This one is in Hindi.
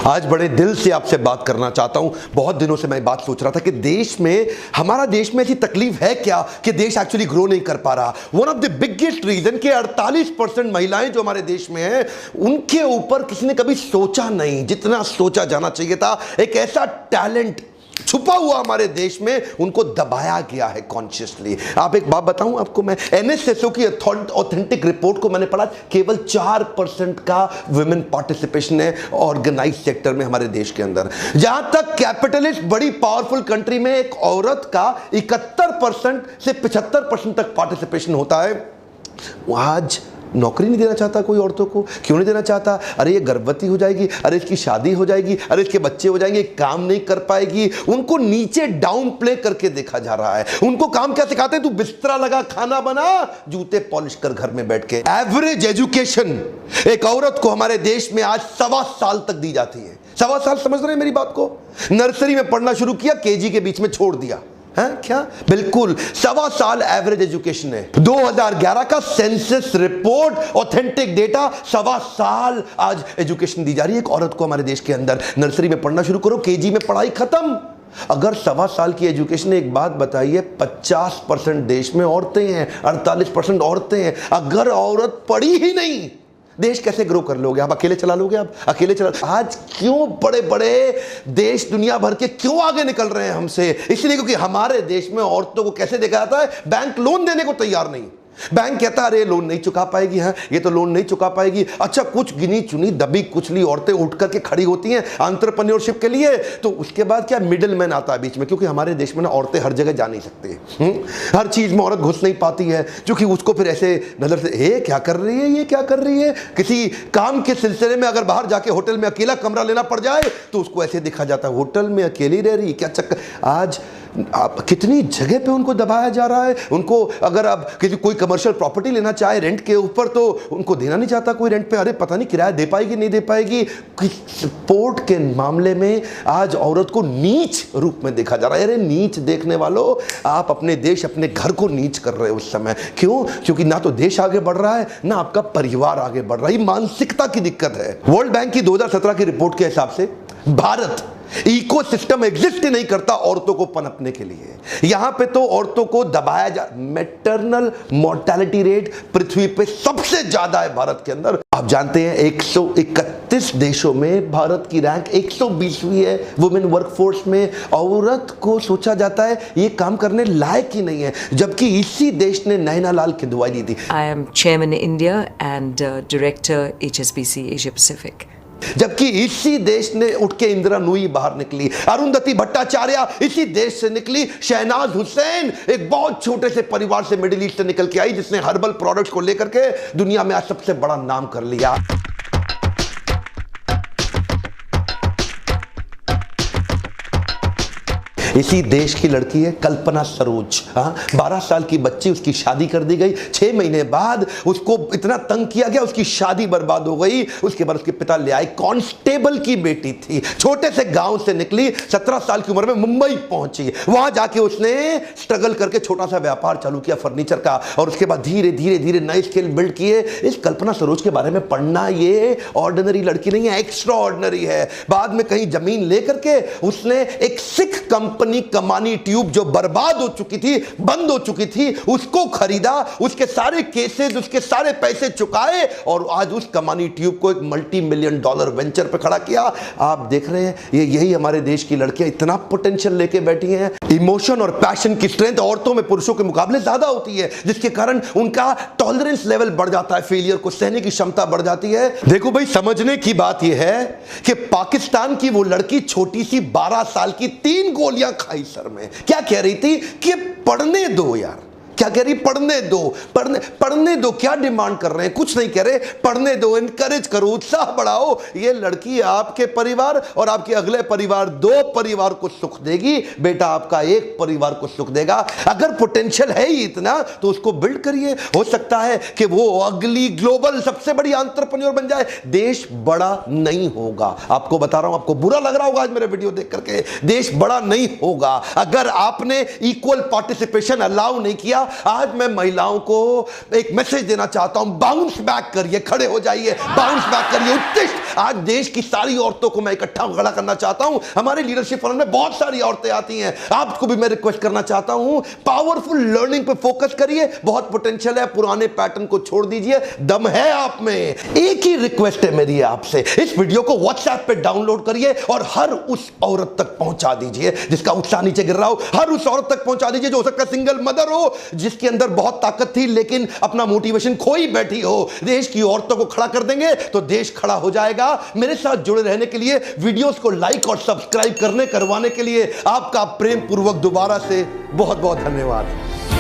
आज बड़े दिल से आपसे बात करना चाहता हूं। बहुत दिनों से मैं बात सोच रहा था कि देश में, हमारा देश में ऐसी तकलीफ है क्या कि देश एक्चुअली ग्रो नहीं कर पा रहा। One of the biggest reason कि 48% महिलाएं जो हमारे देश में हैं, उनके ऊपर किसी ने कभी सोचा नहीं जितना सोचा जाना चाहिए था। एक ऐसा टैलेंट छुपा हुआ हमारे देश में, उनको दबाया गया है कॉन्शियसली। आप एक बात बताऊं आपको, मैं एनएसएसओ की ऑथेंटिक रिपोर्ट को मैंने पढ़ा, केवल 4% का वुमेन पार्टिसिपेशन है ऑर्गेनाइज सेक्टर में हमारे देश के अंदर। जहां तक कैपिटलिस्ट बड़ी पावरफुल कंट्री में एक औरत का 71% से 75% तक पार्टिसिपेशन होता है, आज नौकरी नहीं देना चाहता कोई औरतों को। क्यों नहीं देना चाहता? अरे ये गर्भवती हो जाएगी, अरे इसकी शादी हो जाएगी, अरे इसके बच्चे हो जाएंगे, काम नहीं कर पाएगी। उनको नीचे डाउन प्ले करके देखा जा रहा है। उनको काम क्या सिखाते हैं? तू बिस्तरा लगा, खाना बना, जूते पॉलिश कर घर में बैठ के। एवरेज एजुकेशन एक औरत को हमारे देश में आज 1.25 साल तक दी जाती है। 1.25 साल, समझ रहे हैं मेरी बात को? नर्सरी में पढ़ना शुरू किया, केजी के बीच में छोड़ दिया है क्या? बिल्कुल 1.25 साल एवरेज एजुकेशन है। 2011 का सेंसस रिपोर्ट, ऑथेंटिक डेटा, 1.25 साल आज एजुकेशन दी जा रही है एक औरत को हमारे देश के अंदर। नर्सरी में पढ़ना शुरू करो, केजी में पढ़ाई खत्म। अगर 1.25 साल की एजुकेशन, एक बात बताइए, 50% देश में औरतें हैं, 48% औरतें हैं। अगर औरत पढ़ी ही नहीं, देश कैसे ग्रो कर लोगे? आप अकेले चला लोगे? आप अकेले चला। आज क्यों बड़े बड़े देश दुनिया भर के क्यों आगे निकल रहे हैं हमसे? इसलिए क्योंकि हमारे देश में औरतों को कैसे देखा जाता है? बैंक लोन देने को तैयार नहीं। बैंक कहता है अरे लोन नहीं चुका पाएगी, हाँ ये तो लोन नहीं चुका पाएगी। अच्छा, कुछ गिनी चुनी दबी कुचली औरतें उठ करके खड़ी होती हैं एंटरप्रेन्योरशिप के लिए, तो उसके बाद क्या मिडिल मैन आता है बीच में। क्योंकि हमारे देश में ना औरतें हर जगह जा नहीं सकती, हर चीज में औरत घुस नहीं पाती है, क्योंकि उसको फिर ऐसे नजर से हे क्या कर रही है, ये क्या कर रही है। किसी काम के सिलसिले में अगर बाहर जाके होटल में अकेला कमरा लेना पड़ जाए तो उसको ऐसे देखा जाता है, होटल में अकेली रह रही, क्या चक्कर। आज आप कितनी जगह पे उनको दबाया जा रहा है। उनको अगर आप किसी कोई कमर्शियल प्रॉपर्टी लेना चाहे रेंट के ऊपर, तो उनको देना नहीं चाहता कोई रेंट पे। अरे पता नहीं किराया दे पाएगी नहीं दे पाएगी। सपोर्ट के मामले में आज औरत को नीच रूप में देखा जा रहा है। अरे नीच देखने वालों, आप अपने देश, अपने घर को नीच कर रहे हो उस समय। क्यों? क्योंकि ना तो देश आगे बढ़ रहा है, ना आपका परिवार आगे बढ़ रहा है। मानसिकता की दिक्कत है। वर्ल्ड बैंक की 2017 की रिपोर्ट के हिसाब से भारत इकोसिस्टम एग्जिस्ट ही नहीं करता औरतों को पनपने के लिए। यहां पे तो औरतों को दबाया जा। मैटरनल मोर्टेलिटी रेट पृथ्वी पे सबसे ज्यादा है भारत के अंदर। आप जानते हैं 131 देशों में भारत की रैंक 120वीं है वुमेन वर्कफोर्स में। औरत को सोचा जाता है ये काम करने लायक ही नहीं है, जबकि इसी देश ने नैना लाल किदवाई दी थी। I am chairman India and director HSBC Asia Pacific. जबकि इसी देश ने उठ के इंदिरा नूई बाहर निकली, अरुंधति भट्टाचार्य इसी देश से निकली, शहनाज हुसैन एक बहुत छोटे से परिवार से मिडिल ईस्ट से निकल के आई, जिसने हर्बल प्रोडक्ट्स को लेकर के दुनिया में आज सबसे बड़ा नाम कर लिया। इसी देश की लड़की है कल्पना सरोज। 12 साल की बच्ची, उसकी शादी कर दी गई। 6 महीने बाद उसको इतना तंग किया गया, उसकी शादी बर्बाद हो गई। उसके बाद उसके पिता ले आए। कांस्टेबल की बेटी थी, छोटे से गांव से निकली, 17 साल की उम्र में मुंबई पहुंची। वहां जाके उसने स्ट्रगल करके छोटा सा व्यापार चालू किया फर्नीचर का, और उसके बाद धीरे धीरे धीरे नए स्किल बिल्ड किए। इस कल्पना सरोज के बारे में पढ़ना, ये ऑर्डिनरी लड़की नहीं है, एक्स्ट्रा ऑर्डिनरी है। बाद में कहीं जमीन लेकर के उसने एक सिख कंपनी कमानी ट्यूब जो बर्बाद हो चुकी थी, बंद हो चुकी थी, उसको खरीदा, उसके सारे केसेस, उसके सारे पैसे चुकाए, और आज उस कमानी ट्यूब को एक $multi-million वेंचर पे खड़ा किया। आप देख रहे हैं, ये यही हमारे देश की लड़कियां इतना पोटेंशियल लेके बैठी हैं। इमोशन और पैशन की स्ट्रेंथ औरतों में पुरुषों के मुकाबले ज्यादा होती है, जिसके कारण उनका टॉलरेंस लेवल बढ़ जाता है, फेलियर को सहने की क्षमता बढ़ जाती है। देखो भाई, समझने की बात यह है कि पाकिस्तान की वो लड़की छोटी सी 12 साल की 3 गोलियां खाई सर में। क्या कह रही थी कि पढ़ने दो यार, क्या कह रही? पढ़ने दो, पढ़ने दो। क्या डिमांड कर रहे हैं? कुछ नहीं कह रहे, पढ़ने दो, इनकरेज करो, उत्साह बढ़ाओ। ये लड़की आपके परिवार और आपके अगले परिवार, 2 परिवार को सुख देगी। बेटा आपका एक परिवार को सुख देगा। अगर पोटेंशियल है ही इतना तो उसको बिल्ड करिए। हो सकता है कि वो अगली ग्लोबल सबसे बड़ी एंटरप्रेन्योर बन जाए। देश बड़ा नहीं होगा, आपको बता रहा हूं। आपको बुरा लग रहा होगा आज मेरे वीडियो देख करके, देश बड़ा नहीं होगा अगर आपने इक्वल पार्टिसिपेशन अलाउ नहीं किया आज मैं महिलाओं को एक मैसेज देना चाहता हूं, बाउंस बैक करिए, खड़े हो जाइए, बाउंस बैक करिए, उत्कृष्ट। आज देश की सारी औरतों को मैं इकट्ठा खड़ा करना चाहता हूं। हमारे लीडरशिप फोरम में बहुत सारी औरतें आती हैं, आपको भी मैं रिक्वेस्ट करना चाहता हूं, पावरफुल लर्निंग पे फोकस करिए, बहुत पोटेंशियल है, पुराने पैटर्न को छोड़ दीजिए, दम है आप में। एक ही रिक्वेस्ट है मेरी आपसे, इस वीडियो को व्हाट्सएप पे डाउनलोड करिए और हर उस औरत तक पहुंचा दीजिए जिसका उत्साह नीचे गिर रहा हो, हर उस औरत तक पहुंचा दीजिए जो हो सकता है सिंगल मदर हो, जिसके अंदर बहुत ताकत थी लेकिन अपना मोटिवेशन खोई बैठी हो। देश की औरतों को खड़ा कर देंगे तो देश खड़ा हो जाएगा। मेरे साथ जुड़े रहने के लिए, वीडियोस को लाइक और सब्सक्राइब करवाने के लिए आपका प्रेम पूर्वक दोबारा से बहुत बहुत धन्यवाद।